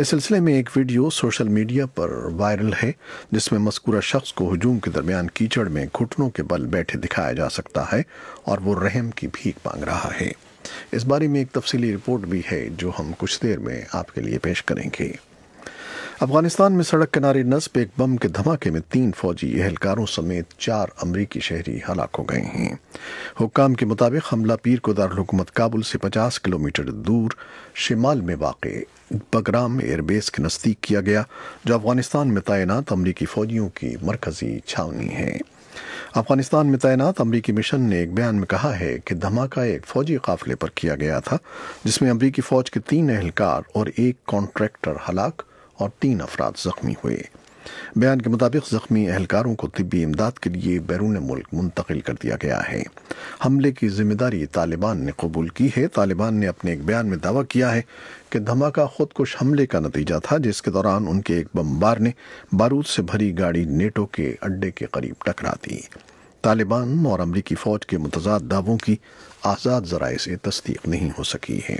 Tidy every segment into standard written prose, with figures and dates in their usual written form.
اس سلسلے میں ایک ویڈیو سوشل میڈیا پر وائرل ہے جس میں مذکورہ شخص کو ہجوم کے درمیان کیچڑ میں گھٹنوں کے بل بیٹھے دکھایا جا سکتا ہے اور وہ رحم کی بھیک مانگ رہا ہے۔ اس بارے میں ایک تفصیلی رپورٹ بھی ہے جو ہم کچھ دیر میں آپ کے لیے پیش کریں گے۔ افغانستان میں سڑک کنارے نصب ایک بم کے دھماکے میں 3 فوجی اہلکاروں سمیت 4 امریکی شہری ہلاک ہو گئے ہیں۔ حکام کے مطابق حملہ پیر کو دارالحکومت کابل سے 50 کلومیٹر دور شمال میں واقع بگرام ایئر بیس کے نزدیک کیا گیا، جو افغانستان میں تعینات امریکی فوجیوں کی مرکزی چھاونی ہے۔ افغانستان میں تعینات امریکی مشن نے ایک بیان میں کہا ہے کہ دھماکہ ایک فوجی قافلے پر کیا گیا تھا جس میں امریکی فوج کے 3 اہلکار اور ایک کانٹریکٹر ہلاک اور 3 افراد زخمی ہوئے۔ بیان کے مطابق زخمی اہلکاروں کو طبی امداد کے لیے بیرون ملک منتقل کر دیا گیا ہے۔ حملے کی ذمہ داری طالبان نے قبول کی ہے۔ طالبان نے اپنے ایک بیان میں دعویٰ کیا ہے کہ دھماکہ خود کش حملے کا نتیجہ تھا جس کے دوران ان کے ایک بمبار نے بارود سے بھری گاڑی نیٹو کے اڈے کے قریب ٹکرا دی۔ طالبان اور امریکی فوج کے متضاد دعووں کی آزاد ذرائع سے تصدیق نہیں ہو سکی ہے۔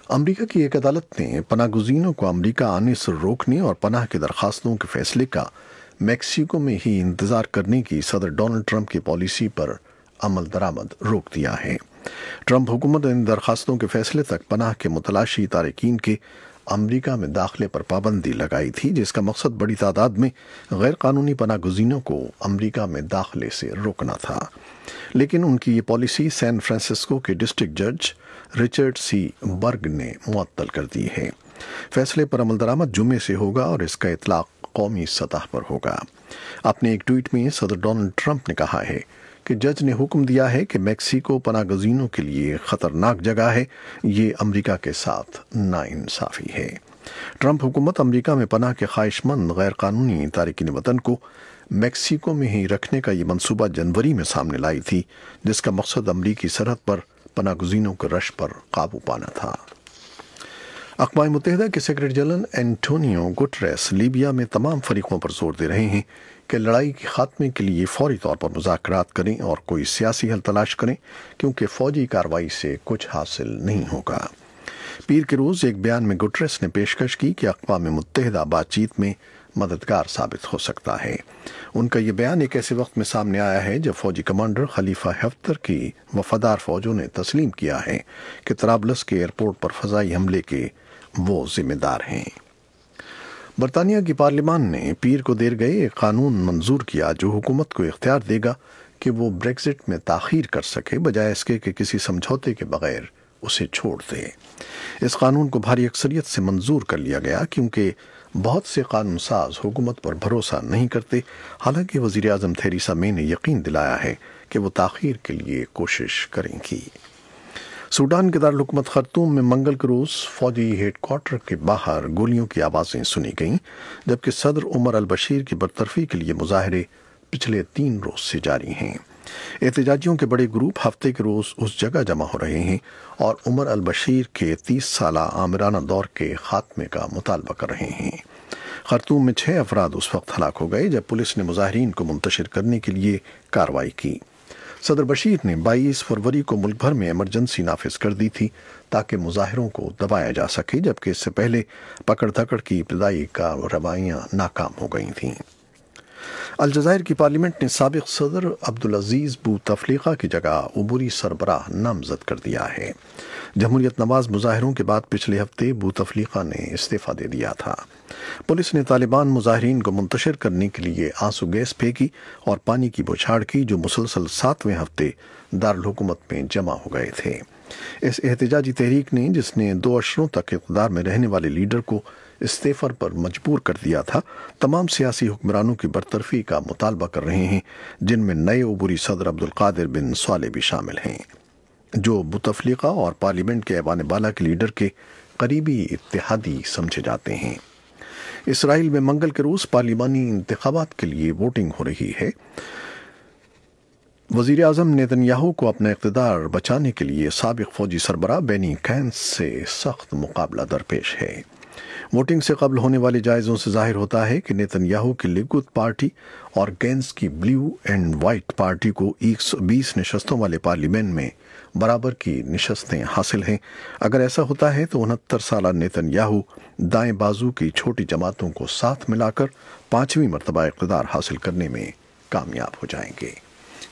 امریکہ کی ایک عدالت نے پناہ گزینوں کو امریکہ آنے سے روکنے اور پناہ کی درخواستوں کے فیصلے کا میکسیکو میں ہی انتظار کرنے کی صدر ڈونلڈ ٹرمپ کی پالیسی پر عمل درآمد روک دیا ہے۔ ٹرمپ حکومت نے ان درخواستوں کے فیصلے تک پناہ کے متلاشی تارکین کے امریکہ میں داخلے پر پابندی لگائی تھی، جس کا مقصد بڑی تعداد میں غیر قانونی پناہ گزینوں کو امریکہ میں داخلے سے روکنا تھا، لیکن ان کی یہ پالیسی سین فرانسسکو کے ڈسٹرکٹ جج رچرڈ سی برگ نے معطل کر دی ہے۔ فیصلے پر عمل درآمد جمعے سے ہوگا اور اس کا اطلاق قومی سطح پر ہوگا۔ اپنے ایک ٹویٹ میں صدر ڈونلڈ ٹرمپ نے کہا ہے کہ جج نے حکم دیا ہے کہ میکسیکو پناہ گزینوں کے لیے خطرناک جگہ ہے، یہ امریکہ کے ساتھ ناانصافی ہے۔ ٹرمپ حکومت امریکہ میں پناہ کے خواہش مند غیر قانونی تارکین وطن کو میکسیکو میں ہی رکھنے کا یہ منصوبہ جنوری میں سامنے لائی تھی، جس کا مقصد امریکی سرحد پر پناہ گزینوں کے رش پر قابو پانا تھا۔ اقوام متحدہ کے secretary general Antonio Guterres Libya میں تمام فریقوں پر زور دے رہے ہیں کہ لڑائی کے خاتمے کے لیے فوری طور پر مذاکرات کریں اور کوئی سیاسی حل تلاش کریں، کیونکہ فوجی کارروائی سے کچھ حاصل نہیں ہوگا۔ پیر کے روز ایک بیان میں گٹریس نے پیشکش کی کہ اقوام متحدہ بات چیت میں مددگار ثابت ہو سکتا ہے۔ ان کا یہ بیان ایک ایسے وقت میں سامنے آیا ہے جب فوجی کمانڈر خلیفہ حفتر کی وفادار فوجوں نے تسلیم کیا ہے کہ طرابلس کے ایئرپورٹ پر فضائی حملے کے وہ ذمہ دار ہیں۔ برطانیہ کی پارلیمان نے پیر کو دیر گئے ایک قانون منظور کیا جو حکومت کو اختیار دے گا کہ وہ بریگزٹ میں تاخیر کر سکے، بجائے اس کے کہ کسی سمجھوتے کے بغیر اسے چھوڑ دے۔ اس قانون کو بھاری اکثریت سے منظور کر لیا گیا کیونکہ بہت سے قانون ساز حکومت پر بھروسہ نہیں کرتے، حالانکہ وزیر اعظم تھیریسا مے نے یقین دلایا ہے کہ وہ تاخیر کے لیے کوشش کریں گی۔ سوڈان کے دارالحکومت خرطوم میں منگل کے روز فوجی ہیڈ کوارٹر کے باہر گولیوں کی آوازیں سنی گئیں، جبکہ صدر عمر البشیر کی برطرفی کے لیے مظاہرے پچھلے 3 روز سے جاری ہیں۔ احتجاجیوں کے بڑے گروپ ہفتے کے روز اس جگہ جمع ہو رہے ہیں اور عمر البشیر کے 30 سالہ آمرانہ دور کے خاتمے کا مطالبہ کر رہے ہیں۔ خرطوم میں 6 افراد اس وقت ہلاک ہو گئے جب پولیس نے مظاہرین کو منتشر کرنے کے لیے کارروائی کی۔ صدر بشیر نے 22 فروری کو ملک بھر میں ایمرجنسی نافذ کر دی تھی تاکہ مظاہروں کو دبایا جا سکے، جبکہ اس سے پہلے پکڑ دھکڑ کی ابتدائی کارروائیاں ناکام ہو گئی تھیں۔ الجزائر کی پارلیمنٹ نے سابق صدر عبدالعزیز بوتفلیقہ کی جگہ عبوری سربراہ نامزد کر دیا ہے۔ جمہوریت نواز مظاہروں کے بعد پچھلے ہفتے بوتفلیقہ نے استعفیٰ دے دیا تھا۔ پولیس نے طالبان مظاہرین کو منتشر کرنے کے لیے آنسو گیس پھینکی اور پانی کی بوچھاڑ کی، جو مسلسل 7ویں ہفتے دارالحکومت میں جمع ہو گئے تھے۔ اس احتجاجی تحریک نے، جس نے 2 عشروں تک اقتدار میں رہنے والے لیڈر کو استعفے پر مجبور کر دیا تھا، تمام سیاسی حکمرانوں کی برطرفی کا مطالبہ کر رہے ہیں، جن میں نئے عبوری صدر عبدالقادر بن صالح بھی شامل ہیں، جو بوتفلیقہ اور پارلیمنٹ کے ایوان بالا کے لیڈر کے قریبی اتحادی سمجھے جاتے ہیں۔ اسرائیل میں منگل کے روز پارلیمانی انتخابات کے لیے ووٹنگ ہو رہی ہے۔ وزیر اعظم نیتن یاہو کو اپنا اقتدار بچانے کے لیے سابق فوجی سربراہ بینی گینٹس سے سخت مقابلہ درپیش ہے۔ ووٹنگ سے قبل ہونے والے جائزوں سے ظاہر ہوتا ہے کہ نیتن یاہو کی لیکود پارٹی اور گینز کی بلیو اینڈ وائٹ پارٹی کو 120 نشستوں والے پارلیمنٹ میں برابر کی نشستیں حاصل ہیں۔ اگر ایسا ہوتا ہے تو 69 سالہ نیتن یاہو دائیں بازو کی چھوٹی جماعتوں کو ساتھ ملا کر 5ویں مرتبہ اقتدار حاصل کرنے میں کامیاب ہو جائیں گے۔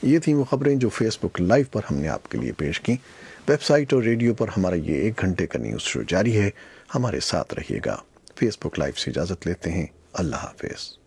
یہ تھیں وہ خبریں جو فیس بک لائیو پر ہم نے آپ کے لیے پیش کیں۔ ویب سائٹ اور ریڈیو پر ہمارا یہ 1 گھنٹے کا نیوز شو جاری ہے، ہمارے ساتھ رہیے گا۔ فیس بک لائیو سے اجازت لیتے ہیں، اللہ حافظ۔